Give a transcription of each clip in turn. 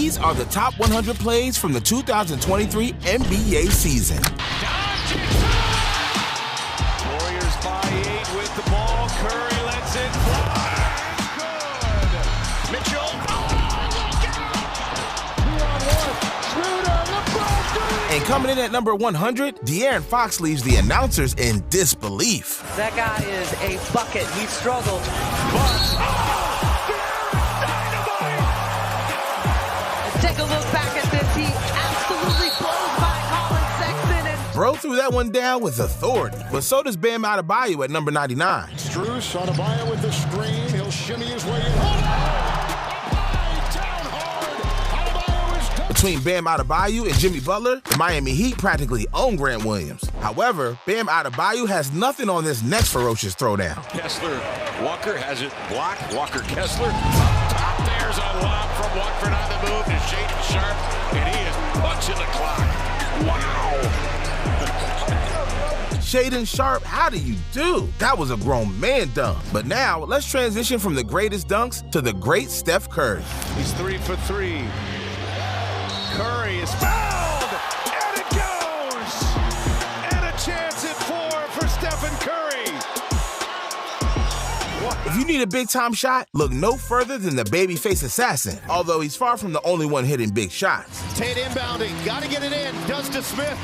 These are the top 100 plays from the 2023 NBA season. Warriors by 8 with the ball. Curry lets it fly. Good. Mitchell. And coming in at number 100, De'Aaron Fox leaves the announcers in disbelief. That guy is a bucket. He struggled. Take a look back at this. He absolutely blows by Colin Sexton. And Bro threw that one down with authority, but so does Bam Adebayo at number 99. Strus, Adebayo with the screen. He'll shimmy his way in. Between Bam Adebayo and Jimmy Butler, the Miami Heat practically own Grant Williams. However, Bam Adebayo has nothing on this next ferocious throwdown. Kessler, Walker has it blocked. Walker, Kessler, top there's a lob from Watford on the move to Shaedon Sharpe, and he is punching the clock. Wow. Shaedon Sharpe, how do you do? That was a grown man dunk. But now, let's transition from the greatest dunks to the great Steph Curry. He's 3 for 3. Curry is fouled, and it goes! And a chance at 4 for Stephen Curry. If you need a big-time shot, look no further than the babyface assassin, although he's far from the only one hitting big shots. Tate inbounding. Got to get it in. Does to Smith.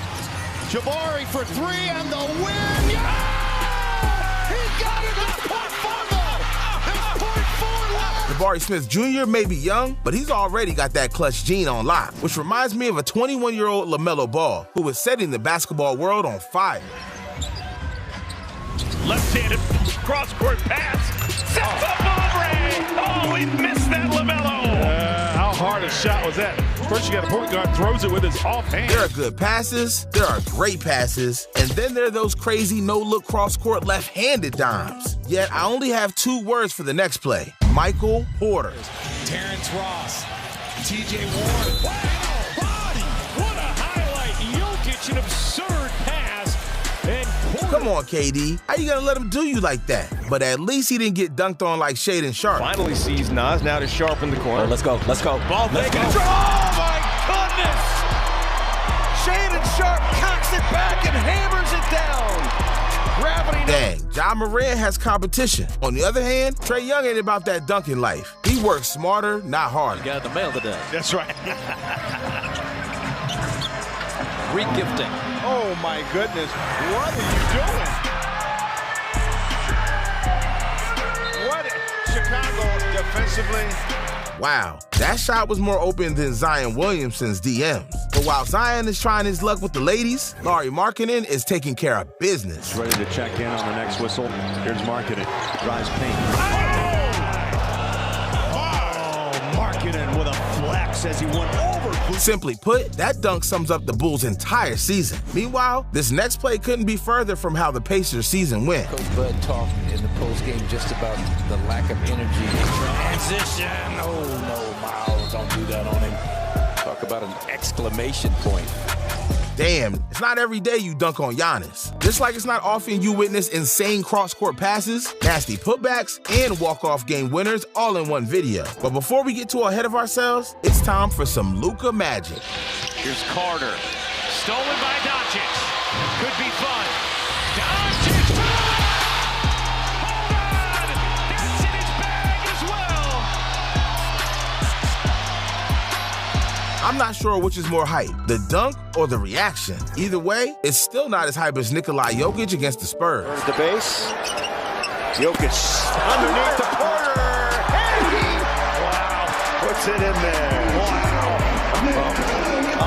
Jabari for 3 and the win. Yeah! He got it at point 4 though. There's point 4 left. Jabari Smith Jr. may be young, but he's already got that clutch gene on lock, which reminds me of a 21-year-old LaMelo Ball, who is setting the basketball world on fire. Left-handed cross-court pass. Sets up Aubrey. Oh, he missed that LaMelo. How hard a shot was that? First, you got a point guard, throws it with his offhand. There are good passes, there are great passes, and then there are those crazy no-look cross-court left-handed dimes. Yet, I only have 2 words for the next play. Michael Porter. Terrence Ross. T.J. Warren. Wow, body. What a highlight. Jokic, an absurd pass. And Porter. Come on, KD. How you gonna let him do you like that? But at least he didn't get dunked on like Shaedon Sharpe. Finally sees Nas, now to Sharpe in the corner. Let's go. Ball taken. Oh, my goodness. Shaedon Sharpe cocks it back and hammers it down. Gravity. Dang, Ja Morant has competition. On the other hand, Trae Young ain't about that dunking life. He works smarter, not harder. Got the mail today. That's right. Regifting. Oh, my goodness. What are you doing? What? Chicago defensively. Wow, that shot was more open than Zion Williamson's DMs. But while Zion is trying his luck with the ladies, Lauri Markkanen is taking care of business. Ready to check in on the next whistle. Here's Markkanen. Drives paint. Oh, Markkanen with a flex as he went over. Simply put, that dunk sums up the Bulls' entire season. Meanwhile, this next play couldn't be further from how the Pacers' season went. Coach Bud talked in the postgame just about the lack of energy. Transition. Oh, no, Miles, don't do that on him. Talk about an exclamation point. Damn, it's not every day you dunk on Giannis. Just like it's not often you witness insane cross-court passes, nasty putbacks, and walk-off game winners all in one video. But before we get too ahead of ourselves, it's time for some Luka magic. Here's Carter. Stolen by Doncic. Could be fun. Doncic. Hold on. That's in his bag as well. I'm not sure which is more hype, the dunk or the reaction. Either way, it's still not as hype as Nikola Jokic against the Spurs. The base. Jokic underneath the Porter. Hey! Wow. Puts it in there. Wow.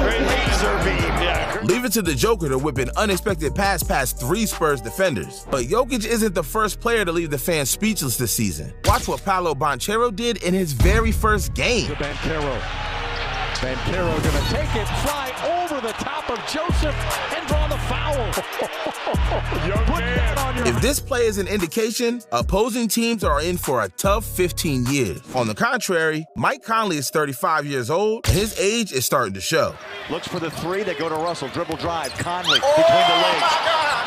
Great laser beam. Yeah. Leave it to the Joker to whip an unexpected pass past 3 Spurs defenders. But Jokic isn't the first player to leave the fans speechless this season. Watch what Paolo Banchero did in his very first game. Banchero gonna take it, fly over the top of Joseph, and draw the foul. Put that on your... If this play is an indication, opposing teams are in for a tough 15 years. On the contrary, Mike Conley is 35 years old, and his age is starting to show. Looks for the 3. They go to Russell. Dribble drive. Conley between the legs.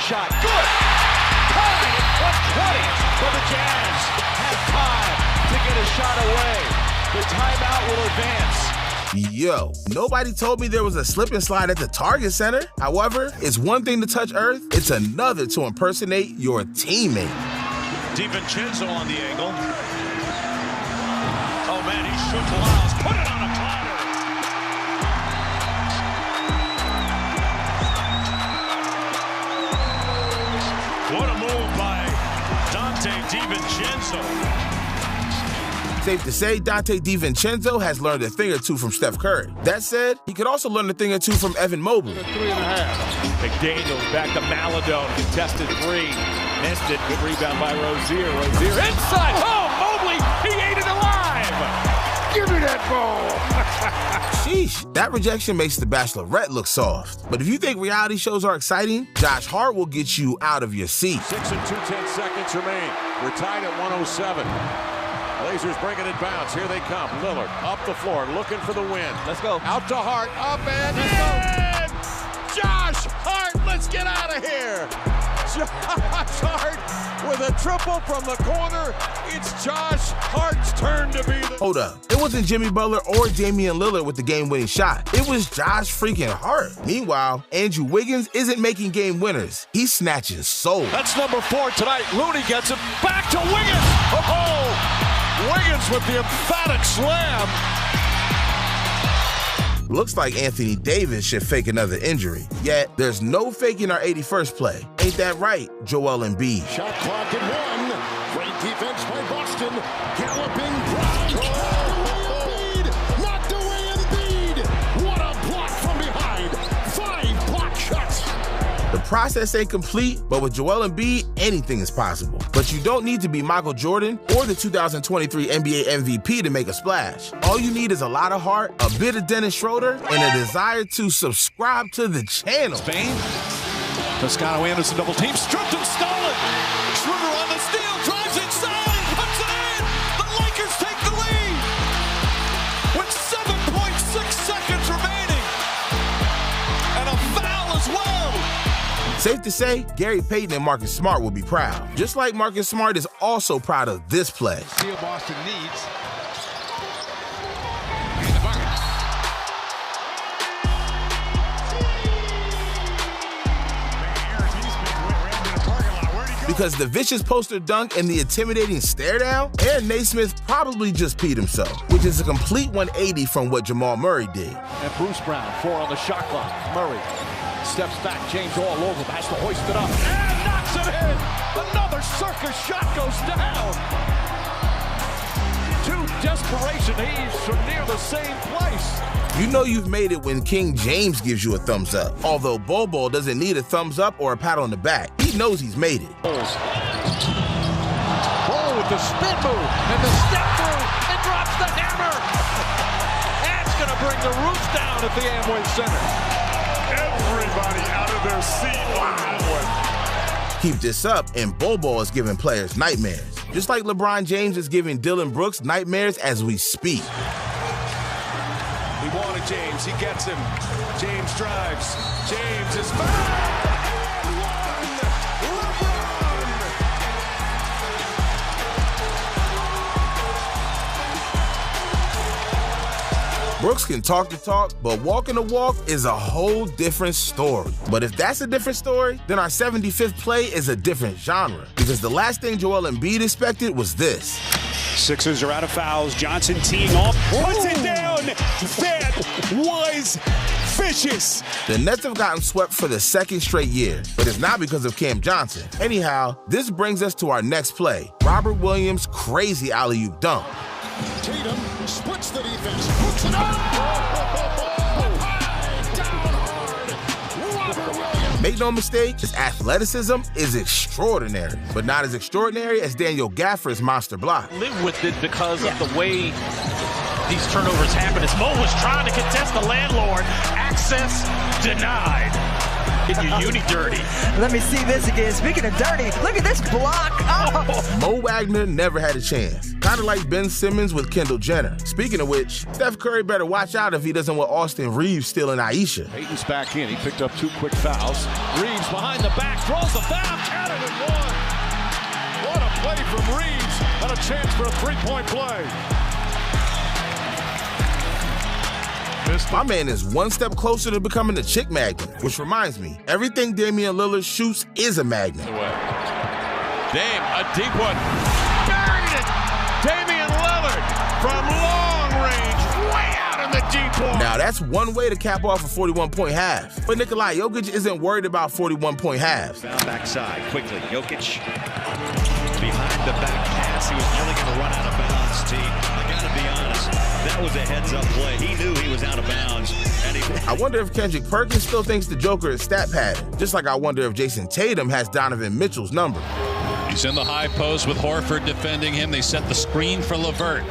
Shot. Good. Time at 1:20 for the Jazz. Have time to get a shot away. The timeout will advance. Yo, nobody told me there was a slip and slide at the Target Center. However, it's one thing to touch earth, it's another to impersonate your teammate. DiVincenzo on the angle. Oh man, he shook Lyles. Put it on a platter. What a move by Donte DiVincenzo. Safe to say, Donte DiVincenzo has learned a thing or two from Steph Curry. That said, he could also learn a thing or two from Evan Mobley. 3.5. McDaniels back to Maladon. Contested three. Missed it. Good rebound by Rozier. Rozier inside. Oh, Mobley. He ate it alive. Give me that ball. Sheesh, that rejection makes The Bachelorette look soft. But if you think reality shows are exciting, Josh Hart will get you out of your seat. 6 and 2/10 seconds remain. We're tied at 107. Blazers bringing it bounce. Here they come. Lillard up the floor, looking for the win. Let's go. Out to Hart. Up and in! Josh Hart, let's get out of here. Josh Hart with a triple from the corner. It's Josh Hart's turn to be the... Hold up. It wasn't Jimmy Butler or Damian Lillard with the game-winning shot. It was Josh freaking Hart. Meanwhile, Andrew Wiggins isn't making game winners. He's snatching souls. That's number 4 tonight. Looney gets it back to Wiggins. Oh! Wiggins with the emphatic slam. Looks like Anthony Davis should fake another injury. Yet, there's no faking our 81st play. Ain't that right, Joel Embiid? Shot clock at 1. Great defense by Boston. Galloping Brown. Embiid. Knocked away Embiid. What a block from behind. 5 block shots. The process ain't complete, but with Joel Embiid, anything is possible. But you don't need to be Michael Jordan or the 2023 NBA MVP to make a splash. All you need is a lot of heart, a bit of Dennis Schroeder, and a desire to subscribe to the channel. Spain. Toscano Anderson double team. Stripped and stolen. Schroeder on the steal. Drives inside. Puts it in. The Lakers take the lead. With 7.6 seconds remaining. And a foul as well. Safe to say, Gary Payton and Marcus Smart will be proud. Just like Marcus Smart is also proud of this play. Steal Boston needs. Because the vicious poster dunk and the intimidating stare down, Aaron Naismith probably just peed himself, which is a complete 180 from what Jamal Murray did. And Bruce Brown, 4 on the shot clock. Murray steps back, James all over him, has to hoist it up, and knocks it in! Another circus shot goes down! 2 desperation heaves from near the same place. You know you've made it when King James gives you a thumbs up. Although Bol Bol doesn't need a thumbs up or a pat on the back. He knows he's made it. Bol with the spin move, and the step through, and drops the hammer! That's gonna bring the roof down at the Amway Center. Everybody out of their seat on that one. Keep this up, and Bol Bol is giving players nightmares. Just like LeBron James is giving Dylan Brooks nightmares as we speak. He wanted James, he gets him. James drives. James is fouled! Brooks can talk the talk, but walking the walk is a whole different story. But if that's a different story, then our 75th play is a different genre. Because the last thing Joel Embiid expected was this. Sixers are out of fouls. Johnson teeing off. Puts it down. That was vicious. The Nets have gotten swept for the second straight year, but it's not because of Cam Johnson. Anyhow, this brings us to our next play. Robert Williams' crazy alley-oop dunk. Tatum splits the defense. Hooks it up. Make no mistake, his athleticism is extraordinary, but not as extraordinary as Daniel Gafford's monster block. Live with it because of the way these turnovers happen. As Mo was trying to contest the landlord, access denied. Get your uni dirty. Let me see this again. Speaking of dirty, look at this block. Oh. Mo Wagner never had a chance. Kind of like Ben Simmons with Kendall Jenner. Speaking of which, Steph Curry better watch out if he doesn't want Austin Reeves stealing Aisha. Payton's back in. He picked up 2 quick fouls. Reeves behind the back, draws the foul, counted and one. What a play from Reeves, and a chance for a 3-point play. My man is one step closer to becoming a chick magnet, which reminds me, everything Damian Lillard shoots is a magnet. Dame, a deep one. Buried it! Damian Lillard from long range, way out in the deep one. Now, that's one way to cap off a 41-point half. But Nikola Jokic isn't worried about 41-point halves. Found backside quickly. Jokic behind the back pass. He was nearly going to run out of bounds, team. I got to be honest. That was a heads-up play. He knew he was out of bounds. I wonder if Kendrick Perkins still thinks the Joker is stat padding, just like I wonder if Jason Tatum has Donovan Mitchell's number. He's in the high post with Horford defending him. They set the screen for LeVert.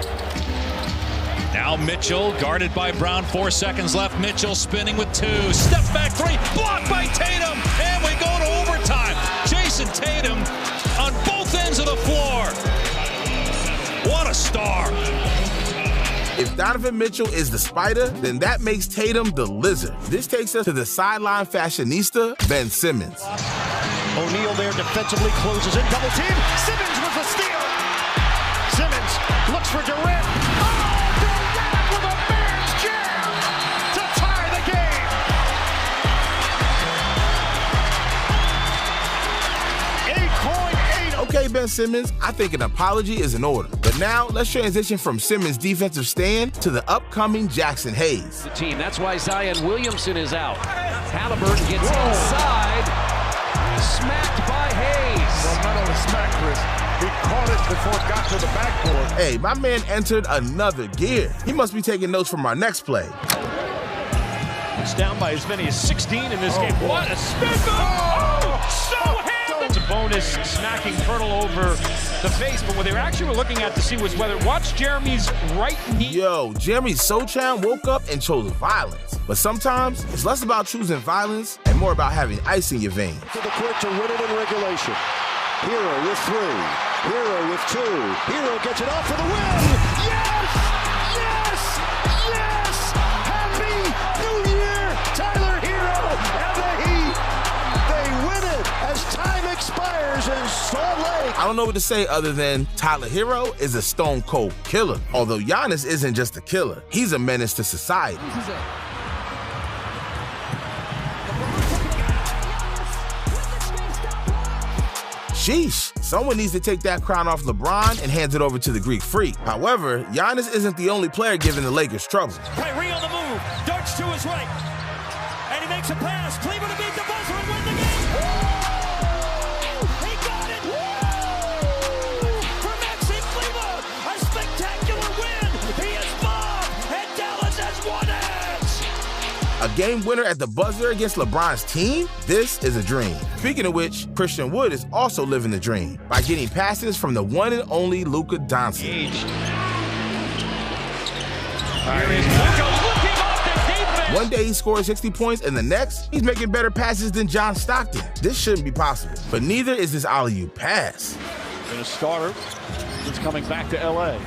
Now Mitchell, guarded by Brown, 4 seconds left. Mitchell spinning with 2. Steps back 3, blocked by Tatum, and we go to overtime. Jason Tatum on both ends of the floor. What a star. If Donovan Mitchell is the spider, then that makes Tatum the lizard. This takes us to the sideline fashionista, Ben Simmons. O'Neal there defensively, closes in, double team. Simmons with the steal. Simmons looks for Durant. Oh, Durant with a man's jam to tie the game. 8.8. Okay, Ben Simmons, I think an apology is in order. But now, let's transition from Simmons' defensive stand to the upcoming Jackson Hayes. The team. That's why Zion Williamson is out. Halliburton gets inside. Smacked by Hayes. Well, not only smacked, Chris, he caught it before it got to the backboard. Hey, my man entered another gear. He must be taking notes from our next play. It's down by as many as 16 in this game. Boy. What a spin move! Oh, so handy! It's a bonus smacking Fertile over the face, but what they were actually looking at to see was whether, watch Jeremy's right knee. Yo, Jeremy Sochan woke up and chose violence. But sometimes, it's less about choosing violence and more about having ice in your veins. To the court to win it in regulation. Hero with 3. Hero with 2. Hero gets it off for the win. Yes! Yes! Yes! Happy New Year, Tyler Hero and the Heat. They win it as time expires in Salt Lake. I don't know what to say other than Tyler Hero is a stone cold killer. Although Giannis isn't just a killer, he's a menace to society. Sheesh, someone needs to take that crown off LeBron and hand it over to the Greek Freak. However, Giannis isn't the only player giving the Lakers trouble. Kyrie on the move, darts to his right, and he makes a pass. Cleveland to beat the buzzer and win the game. Woo! He got it! Woo! For Maxi Kleber, a spectacular win. He is bombed, and Dallas has won it. A game winner at the buzzer against LeBron's team? This is a dream. Speaking of which, Christian Wood is also living the dream by getting passes from the one and only Luka Doncic. One day he scores 60 points, and the next, he's making better passes than John Stockton. This shouldn't be possible. But neither is this alley-oop pass. And a starter that's coming back to L.A.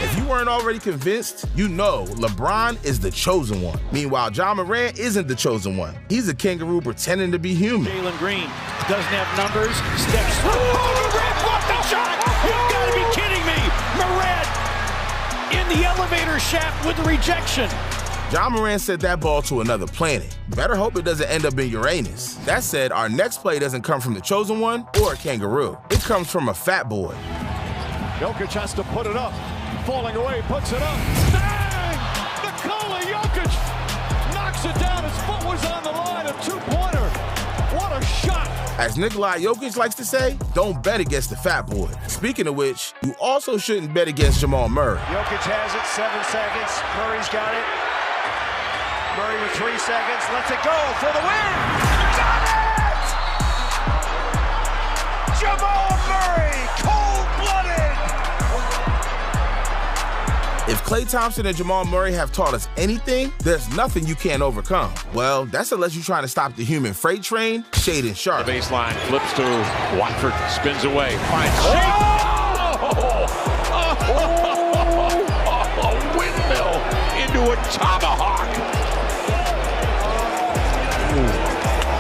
If you weren't already convinced, you know LeBron is the chosen one. Meanwhile, John Morant isn't the chosen one. He's a kangaroo pretending to be human. Jalen Green doesn't have numbers, steps through. Oh, Morant blocked the shot! You've got to be kidding me! Morant in the elevator shaft with the rejection. John Morant sent that ball to another planet. Better hope it doesn't end up in Uranus. That said, our next play doesn't come from the chosen one or a kangaroo. It comes from a fat boy. Jokic has to put it up. Falling away, puts it up. Bang! Nikola Jokic knocks it down. His foot was on the line. A two-pointer. What a shot. As Nikola Jokic likes to say, don't bet against the fat boy. Speaking of which, you also shouldn't bet against Jamal Murray. Jokic has it, 7 seconds. Murray's got it. Murray with 3 seconds. Lets it go for the win. Got it! Jamal Murray, cold-blooded. If Klay Thompson and Jamal Murray have taught us anything, there's nothing you can't overcome. Well, that's unless you're trying to stop the human freight train, Shaedon Sharpe. The baseline flips to Watford, spins away, finds a windmill into a tomahawk.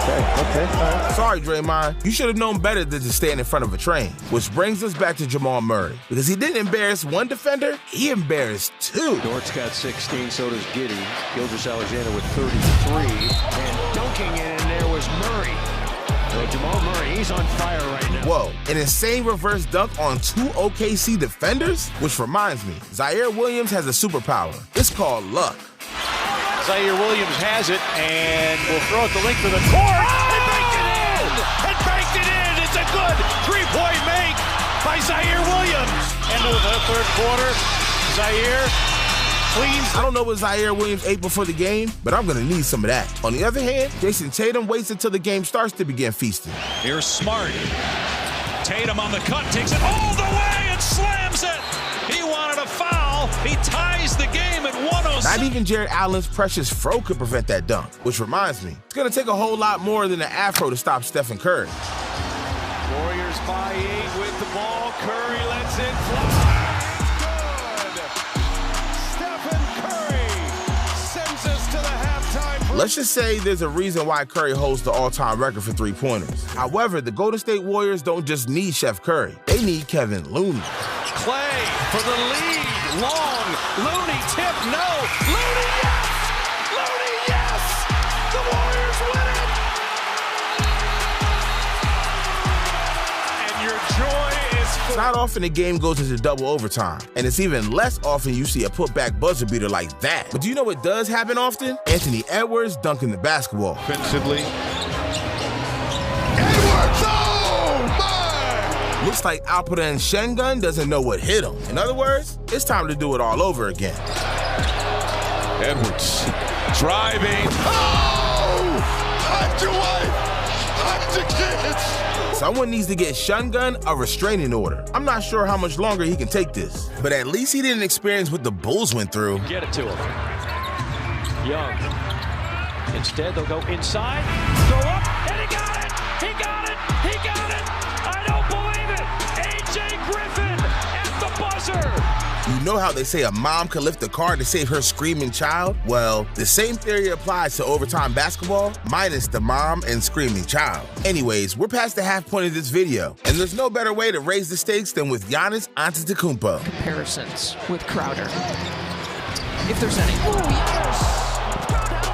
Okay, Okay. Sorry, Draymond. You should have known better than to stand in front of a train. Which brings us back to Jamal Murray. Because he didn't embarrass one defender, he embarrassed two. Dort's got 16, so does Giddey. Gilgeous-Alexander with 33. And dunking it in there was Murray. So Jamal Murray, he's on fire right now. Whoa, an insane reverse dunk on two OKC defenders? Which reminds me, Zaire Williams has a superpower. It's called luck. Zaire Williams has it and will throw it the length of the court. And banked it in! And banked it in! It's a good three-point make by Zaire Williams. End of the third quarter, Zaire cleans. I don't know what Zaire Williams ate before the game, but I'm going to need some of that. On the other hand, Jason Tatum waits until the game starts to begin feasting. Here's Smart. Tatum on the cut, takes it all the way and slams it. He wanted a foul. He ties the game at 106. Not even Jared Allen's precious fro could prevent that dunk, which reminds me, it's going to take a whole lot more than an afro to stop Stephen Curry. Warriors by 8 with the ball. Curry lets it fly. Good. Stephen Curry sends us to the halftime. Let's just say there's a reason why Curry holds the all-time record for three-pointers. However, the Golden State Warriors don't just need Chef Curry. They need Kevin Looney. Clay for the lead. Long. Looney tip. No. Looney, yes! Looney, yes! The Warriors win it! And your joy is full. It's not often a game goes into double overtime, and it's even less often you see a putback buzzer beater like that. But do you know what does happen often? Anthony Edwards dunking the basketball. Offensively. Edwards! Oh, my! Looks like Alperen Şengün doesn't know what hit him. In other words, it's time to do it all over again. Edwards driving. Oh! Hunt your wife! Hunt your kids! Someone needs to get Şengün a restraining order. I'm not sure how much longer he can take this, but at least he didn't experience what the Bulls went through. Get it to him. Young. Instead, they'll go inside, go up, and he got it! He got it! He got it! I don't believe it! A.J. Griffin at the buzzer! You know how they say a mom can lift a car to save her screaming child? Well, the same theory applies to overtime basketball, minus the mom and screaming child. Anyways, we're past the half point of this video, and there's no better way to raise the stakes than with Giannis Antetokounmpo. Comparisons with Crowder. If there's any. Oh, yes!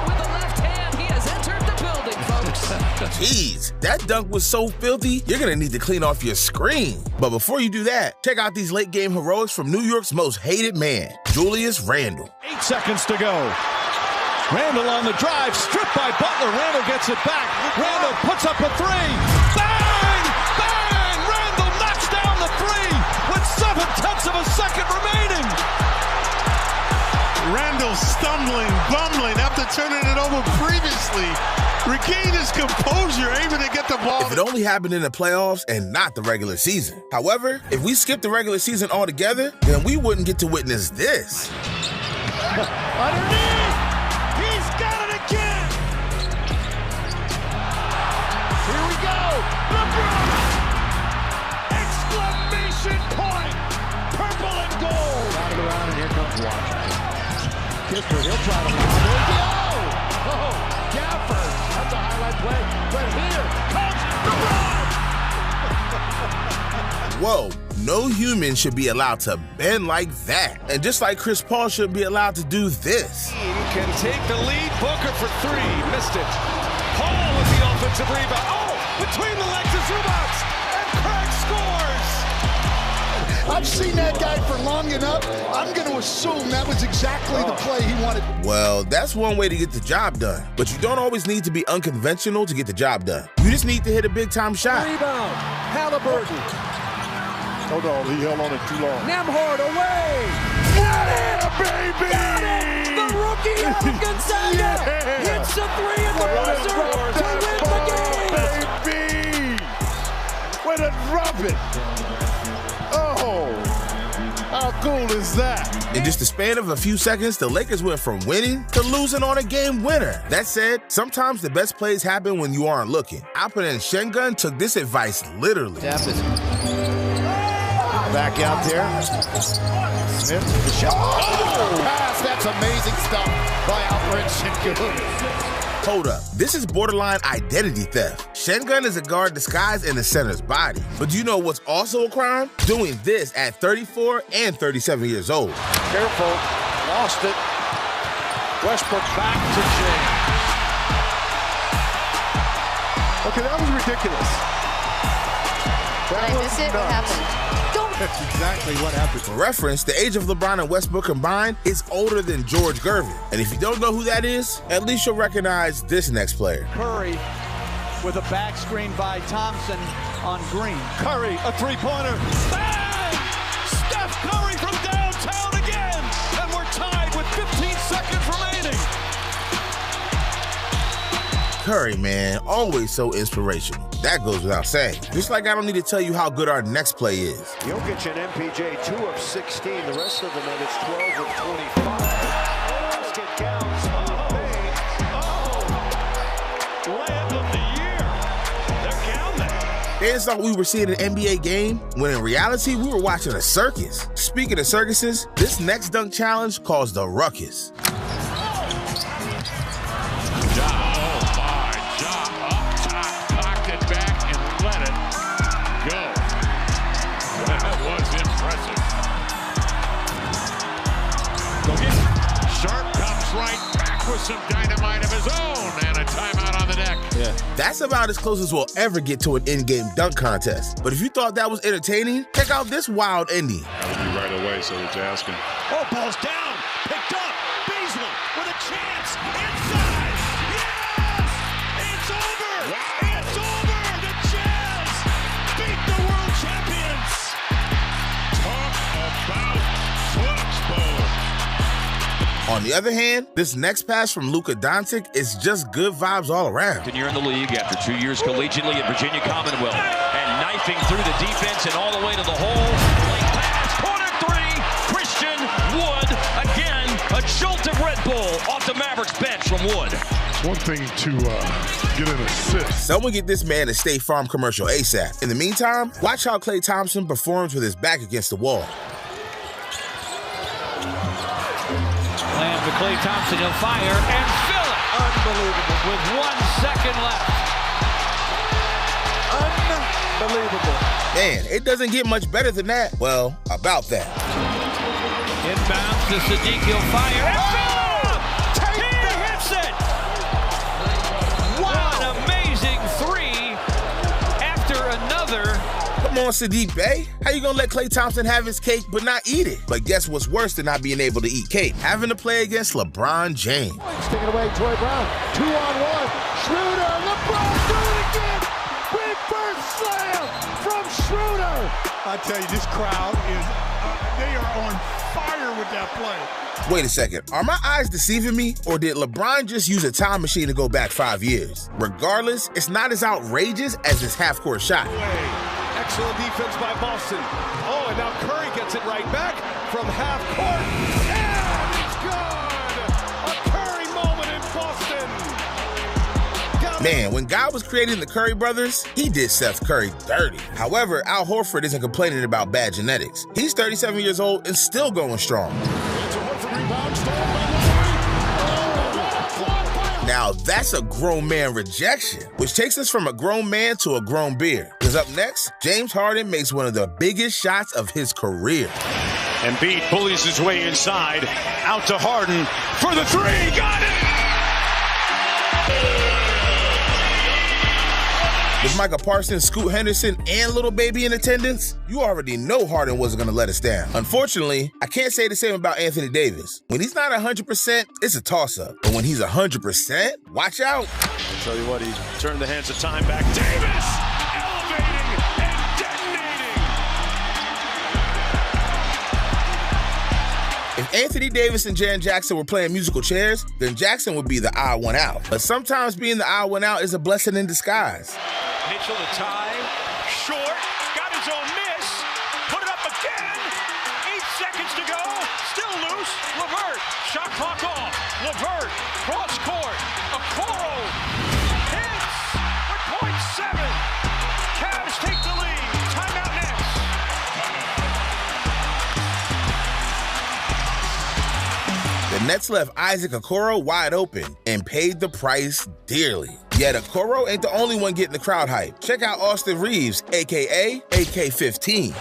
With the left hand, he has entered the building, folks. Jeez, that dunk was so filthy, you're gonna need to clean off your screen. But before you do that, check out these late game heroics from New York's most hated man, Julius Randle. 8 seconds to go. Randle on the drive, stripped by Butler. Randle gets it back. Randle puts up a three. Bang! Bang! Randle knocks down the three with 7/10 of a second remaining. Randle stumbling, bumbling after turning it over previously. Regained his composure, able to get the ball. If it only happened in the playoffs and not the regular season. However, if we skip the regular season altogether, then we wouldn't get to witness this. Underneath! He's got it again! Here we go! LeBron! Exclamation point! Purple and gold! Got it around, and here comes Washington. Kispert, he'll try to lob it. Oh, Gafford! That's a highlight play. But here comes LeBron! Whoa, no human should be allowed to bend like that. And just like Chris Paul shouldn't be allowed to do this. Can take the lead. Booker for three. Missed it. Paul with the offensive rebound. Oh, between the legs of Zubac. And Craig scores. I've seen that guy for long enough. I'm going to assume that was exactly the play he wanted. Well, that's one way to get the job done. But you don't always need to be unconventional to get the job done. You just need to hit a big-time shot. Rebound. Halliburton. Hold on, he held on it too long. Nembhard away. Got it, baby. Got it. The rookie Eric Gonzaga hits the three at the buzzer to win the game. Baby. Way to drop it. Oh, how cool is that? In just the span of a few seconds, the Lakers went from winning to losing on a game winner. That said, sometimes the best plays happen when you aren't looking. Alperen Şengün took this advice literally. Back out there. Smith, the shot. Oh, pass. That's amazing stuff by Alperen Şengün. Hold up, this is borderline identity theft. Şengün is a guard disguised in the center's body. But do you know what's also a crime? Doing this at 34 and 37 years old. Careful, lost it. Westbrook back to James. Okay, that was ridiculous. Did I miss it? What happened? Don't. That's exactly what happened. For reference, the age of LeBron and Westbrook combined is older than George Gervin. And if you don't know who that is, at least you'll recognize this next player. Curry with a back screen by Thompson on Green. Curry, a three-pointer. Bang! Steph Curry from downtown again! And we're tied with 15 seconds remaining. Curry, man, always so inspirational. That goes without saying. Just like I don't need to tell you how good our next play is. Jokic and MPJ, 2 of 16. The rest of them, and it's 12 of 25. Basket counts. Layup of the year. They're counting. Fans thought we were seeing an NBA game, when in reality, we were watching a circus. Speaking of circuses, this next dunk challenge caused a ruckus. Some dynamite of his own and a timeout on the deck. Yeah. That's about as close as we'll ever get to an in-game dunk contest. But if you thought that was entertaining, check out this wild ending. That would be right away, so it's asking. Oh, ball's down. Picked up. Beasley with a chance. Inside. Yes! It's over. Wow. It's over. The Jazz beat the world champions. Talk about football. On the other hand, this next pass from Luka Doncic is just good vibes all around. Year in the league after 2 years collegiately at Virginia Commonwealth. And knifing through the defense and all the way to the hole. Late pass, corner three, Christian Wood. Again, a jolt of Red Bull off the Mavericks bench from Wood. It's one thing to get an assist. Someone get this man a State Farm commercial ASAP. In the meantime, watch how Klay Thompson performs with his back against the wall. Land for Klay Thompson, he'll fire and fill it. Unbelievable. With 1 second left. Unbelievable. Man, it doesn't get much better than that. Well, about that. Inbounds to Sadiq, he'll fire and fill it. He hits it. Wow. An amazing three after another. Come on, Sadiq Bey. How you gonna let Klay Thompson have his cake but not eat it? But guess what's worse than not being able to eat cake? Having to play against LeBron James. Taking away Troy Brown. 2-on-1. Schroeder. LeBron doing it again. Reverse slam from Schroeder. I tell you, this crowd is, they are on fire with that play. Wait a second, are my eyes deceiving me? Or did LeBron just use a time machine to go back 5 years? Regardless, it's not as outrageous as his half-court shot. Excellent defense by Boston. Oh, and now Curry gets it right back from half court. And it's good! A Curry moment in Boston. Man, when God was creating the Curry brothers, he did Seth Curry dirty. However, Al Horford isn't complaining about bad genetics. He's 37 years old and still going strong. Now that's a grown man rejection, which takes us from a grown man to a grown beard. Because up next, James Harden makes one of the biggest shots of his career. Embiid bullies his way inside, out to Harden for the three, got it! With Micah Parsons, Scoot Henderson, and Little Baby in attendance, you already know Harden wasn't going to let us down. Unfortunately, I can't say the same about Anthony Davis. When he's not 100%, it's a toss-up. But when he's 100%, watch out. I'll tell you what, he turned the hands of time back. Davis elevating and detonating. If Anthony Davis and Jaren Jackson were playing musical chairs, then Jackson would be the odd one out. But sometimes being the odd one out is a blessing in disguise. Mitchell to tie, short, got his own miss, put it up again, 8 seconds to go, still loose, Levert, shot clock off, Levert, cross court, Okoro, hits, with .7, Cavs take the lead, timeout next. The The Nets left Isaac Okoro wide open and paid the price dearly. Yet Okoro ain't the only one getting the crowd hype. Check out Austin Reeves, a.k.a. AK-15.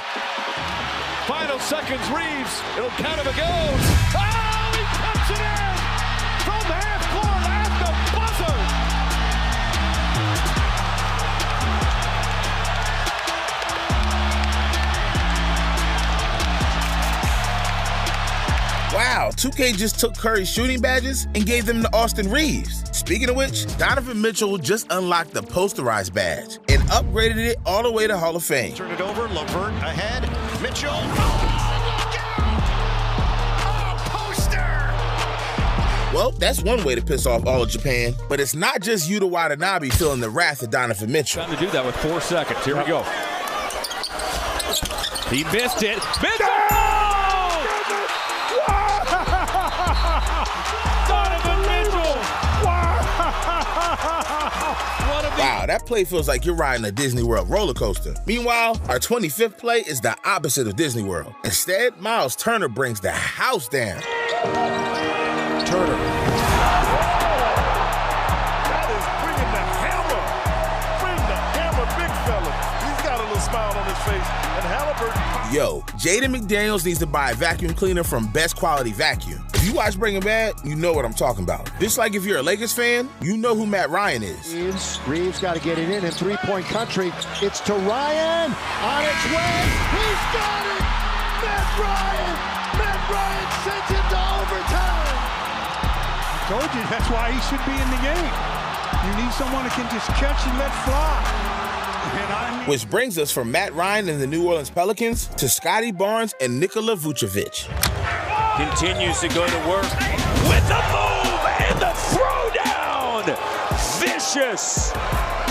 Final seconds, Reeves. It'll count if it goes. Oh, he puts it in from half court at the buzzer. Wow, 2K just took Curry's shooting badges and gave them to Austin Reeves. Speaking of which, Donovan Mitchell just unlocked the posterized badge and upgraded it all the way to Hall of Fame. Turn it over, LeVert ahead, Mitchell. Well, that's one way to piss off all of Japan, but it's not just Yuta Watanabe feeling the wrath of Donovan Mitchell. Trying to do that with 4 seconds. Here we go. He missed it. Mitchell! Donovan Mitchell! Wow, that play feels like you're riding a Disney World roller coaster. Meanwhile, our 25th play is the opposite of Disney World. Instead, Miles Turner brings the house down. Turner. That is bringing the hammer. Bring the hammer, big fella. He's got a little smile on his face. And Halliburton. Yo, Jaden McDaniels needs to buy a vacuum cleaner from Best Quality Vacuum. If you watch Breaking Bad, you know what I'm talking about. Just like if you're a Lakers fan, you know who Matt Ryan is. Reeves got to get it in three-point country. It's to Ryan. On its way. He's got it. Matt Ryan. Matt Ryan sends it to overtime. Told you that's why he should be in the game. You need someone that can just catch and let fly. Which brings us from Matt Ryan and the New Orleans Pelicans to Scotty Barnes and Nikola Vucevic. Continues to go to work with the move and the throwdown. Vicious.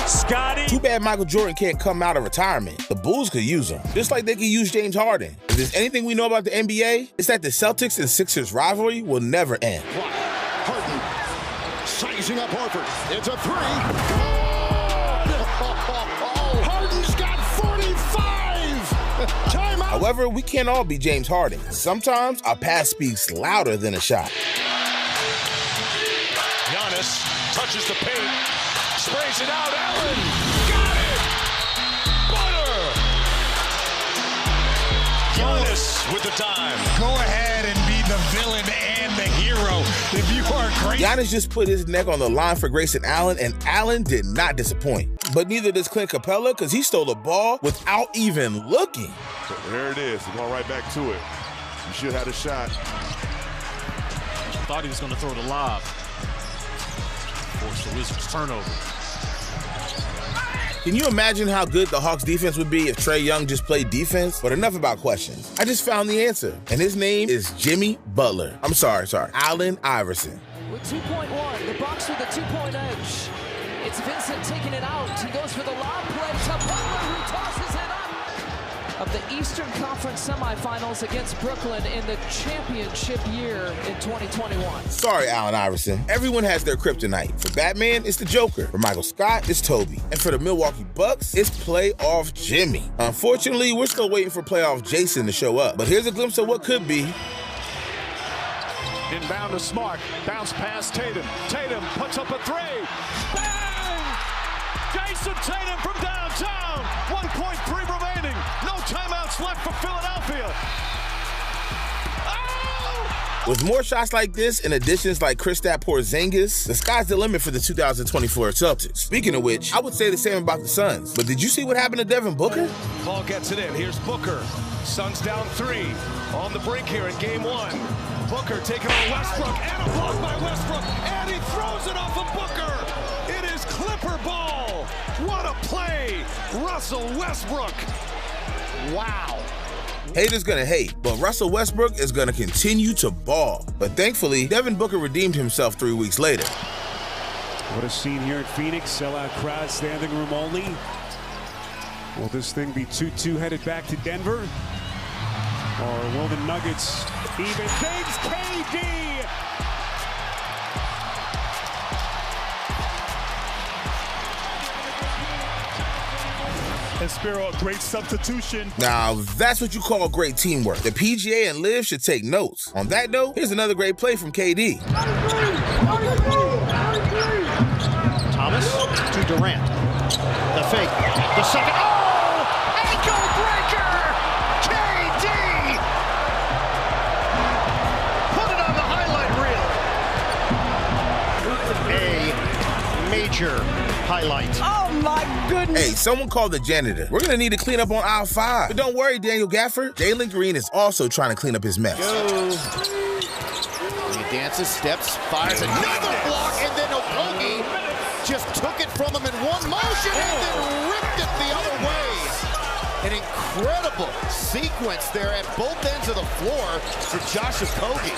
Scotty. Too bad Michael Jordan can't come out of retirement. The Bulls could use him, just like they could use James Harden. If there's anything we know about the NBA, it's that the Celtics and Sixers rivalry will never end. Harden sizing up Horford. It's a three. Harden's got 45. Timeout. However, we can't all be James Harden. Sometimes a pass speaks louder than a shot. Giannis touches the paint, sprays it out. Allen got it. Butter. Giannis with the time. Go ahead and be the villain and the hero. If you are great. Giannis just put his neck on the line for Grayson Allen, and Allen did not disappoint. But neither does Clint Capella, because he stole the ball without even looking. So there it is. We're going right back to it. You should have a shot. Thought he was going to throw the lob. Forced the Wizards turnover. Can you imagine how good the Hawks defense would be if Trae Young just played defense? But enough about questions. I just found the answer, and his name is Jimmy Butler. I'm sorry, Allen Iverson. With 2.1, the Bucks with a 2-point edge. It's Vincent taking it out. He goes for the lob play to Butler, who tosses it up. Of the Eastern Conference semifinals against Brooklyn in the championship year in 2021. Sorry, Allen Iverson. Everyone has their kryptonite. For Batman, it's the Joker. For Michael Scott, it's Toby. And for the Milwaukee Bucks, it's Playoff Jimmy. Unfortunately, we're still waiting for Playoff Jason to show up. But here's a glimpse of what could be. Inbound to Smart. Bounce past Tatum. Tatum puts up a three. Bang! Jason Tatum from downtown. 1.3 remaining. No timeouts left for Philadelphia. Oh! With more shots like this and additions like Kristaps Porzingis, the sky's the limit for the 2024 Celtics. Speaking of which, I would say the same about the Suns. But did you see what happened to Devin Booker? Paul gets it in. Here's Booker. Suns down 3. On the brink here in game 1. Booker taking on Westbrook, and a block by Westbrook, and he throws it off of Booker. It is Clipper ball. What a play. Russell Westbrook. Wow. Haters gonna hate, but Russell Westbrook is gonna continue to ball. But thankfully, Devin Booker redeemed himself 3 weeks later. What a scene here in Phoenix. Sellout crowd, standing room only. Will this thing be 2-2 headed back to Denver? Or will the Nuggets even James KD? Spiro, a great substitution. Now, that's what you call great teamwork. The PGA and Liv should take notes. On that note, here's another great play from KD. Thomas to Durant. The fake. The second. Oh! Ankle breaker! KD! Put it on the highlight reel. A major highlight. Oh my goodness. Hey, someone called the janitor. We're gonna need to clean up on aisle 5. But don't worry, Daniel Gafford. Jalen Green is also trying to clean up his mess. He dances, steps, fires another block, and then Okogie just took it from him in one motion and then ripped it the other way. An incredible sequence there at both ends of the floor for Josh Okogie.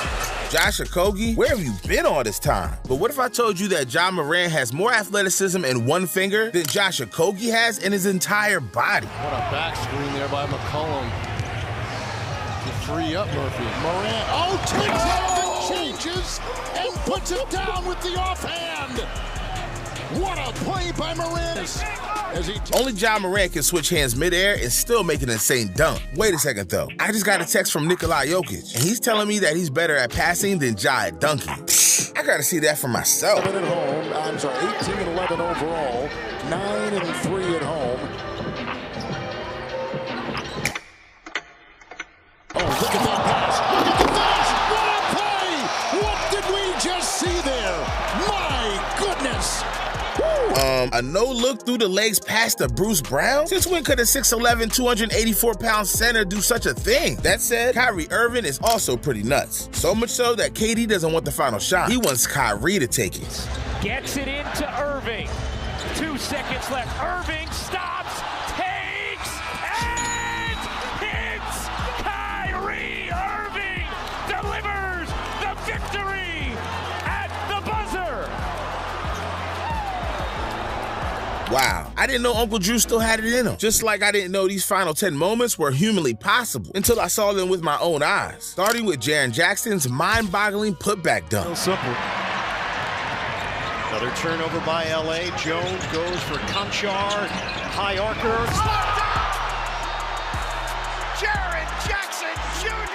Josh Okogie? Where have you been all this time? But what if I told you that Ja Morant has more athleticism in one finger than Josh Okogie has in his entire body? What a back screen there by McCollum to free up Murphy. Morant, takes it and changes and puts it down with the offhand. What a play by Morant. Only Ja Morant can switch hands midair and still make an insane dunk. Wait a second though. I just got a text from Nikola Jokic, and he's telling me that he's better at passing than Ja at dunking. I gotta see that for myself. 7 at home, odds are 18-11 overall, 9-3 at home. Oh, look at that pass! Look at this! What a play! What did we just see there? My goodness! A no-look through the legs pass to Bruce Brown? Since when could a 6'11", 284-pound center do such a thing? That said, Kyrie Irving is also pretty nuts. So much so that KD doesn't want the final shot. He wants Kyrie to take it. Gets it into Irving. 2 seconds left. Irving stops, takes, and hits! Kyrie Irving delivers the victory at the buzzer! Wow, I didn't know Uncle Drew still had it in him. Just like I didn't know these final 10 moments were humanly possible until I saw them with my own eyes. Starting with Jaren Jackson's mind-boggling putback dunk. So simple. Another turnover by LA. Jones goes for Conchar. High archer. Jaren Jackson Jr.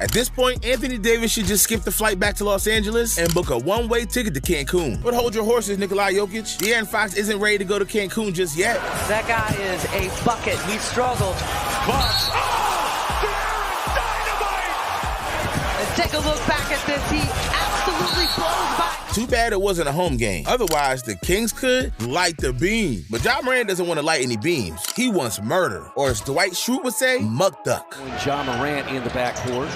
At this point, Anthony Davis should just skip the flight back to Los Angeles and book a one-way ticket to Cancun. But hold your horses, Nikola Jokic. De'Aaron Fox isn't ready to go to Cancun just yet. That guy is a bucket. He struggled. Fox. And take a look back at this. He absolutely blows by. Too bad it wasn't a home game. Otherwise, the Kings could light the beam. But Ja Morant doesn't want to light any beams. He wants murder. Or as Dwight Schrute would say, muck duck. Ja Morant in the backcourt.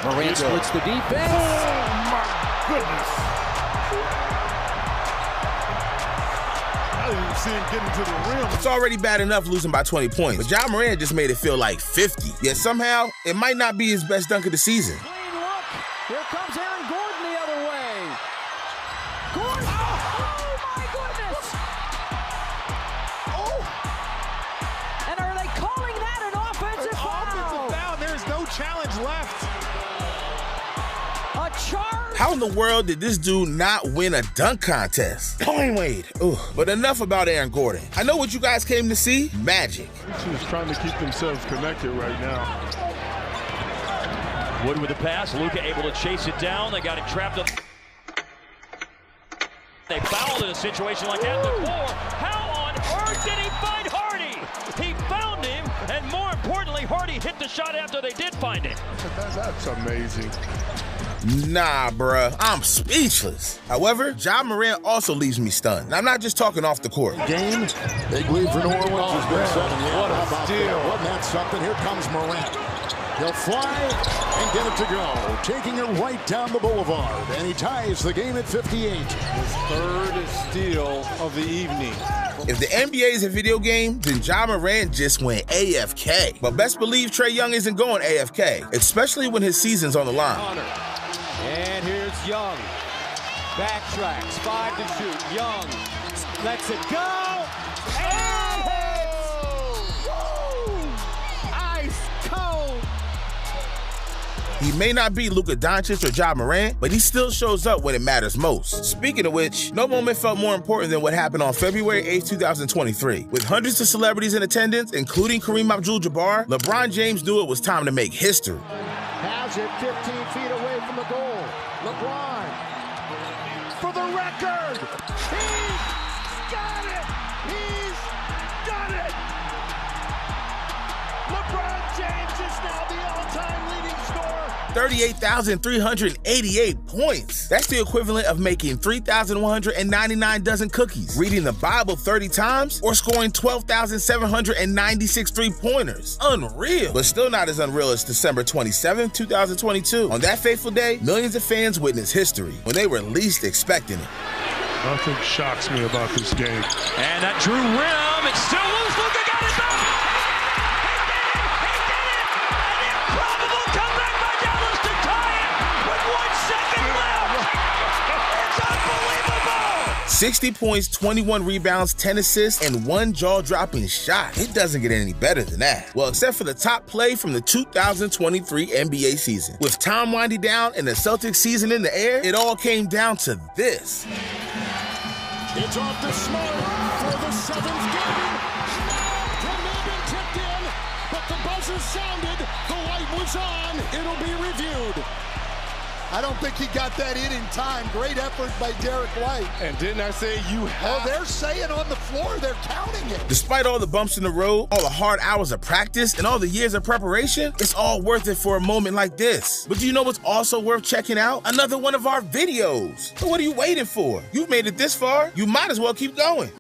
Morant splits the defense. Oh, my goodness. I didn't even see him getting to the rim. It's already bad enough losing by 20 points. But Ja Morant just made it feel like 50. Yet somehow, it might not be his best dunk of the season. Clean look. Here comes Aaron Gordon the other way. Gordon! Oh my goodness! Oh! And are they calling that an offensive foul? Offensive foul. There's no challenge left. A charge? How in the world did this dude not win a dunk contest? Dwayne Wade. Ugh. But enough about Aaron Gordon. I know what you guys came to see. Magic. These teams trying to keep themselves connected right now. Wood with the pass. Luka able to chase it down. They got him trapped up. They fouled in a situation like that before. How on earth did he find Hardy? He found him, and more importantly, Hardy hit the shot after they did find him. That's amazing. Nah, bruh. I'm speechless. However, Ja Morant also leaves me stunned. And I'm not just talking off the court. Game, big lead for New Orleans has been 7. Yeah, what a steal. Wasn't that something? Here comes Morant. He'll fly and get it to go, taking it right down the boulevard, and he ties the game at 58. His third steal of the evening. If the NBA is a video game, then Ja Morant just went AFK. But best believe Trae Young isn't going AFK, especially when his season's on the line. And here's Young. Backtracks, 5 to shoot. Young lets it go. And hits! Woo! Ice cold. He may not be Luka Doncic or Ja Morant, but he still shows up when it matters most. Speaking of which, no moment felt more important than what happened on February 8, 2023. With hundreds of celebrities in attendance, including Kareem Abdul-Jabbar, LeBron James knew it was time to make history. Has it 15 feet away from the goal. LeBron, for the record, he's got it! He's done it! LeBron James is now the all-time leading scorer. 38,388 points. That's the equivalent of making 3,199 dozen cookies, reading the Bible 30 times, or scoring 12,796 three-pointers. Unreal, but still not as unreal as December 27, 2022. On that fateful day, millions of fans witnessed history when they were least expecting it. Nothing shocks me about this game. And that Drew rim, it still moves. Luka got it back. He did it. An improbable comeback by Dallas to tie it with 1 second left. It's unbelievable. 60 points, 21 rebounds, 10 assists, and 1 jaw-dropping shot. It doesn't get any better than that. Well, except for the top play from the 2023 NBA season. With time winding down and the Celtics season in the air, it all came down to this. It's off to Smart for the 7th game. Commanding tipped in, but the buzzer sounded. The light was on. It'll be reviewed. I don't think he got that in time. Great effort by Derek White. And didn't I say you have? Oh, they're saying on the floor, they're counting it. Despite all the bumps in the road, all the hard hours of practice, and all the years of preparation, it's all worth it for a moment like this. But do you know what's also worth checking out? Another one of our videos. So what are you waiting for? You've made it this far, you might as well keep going.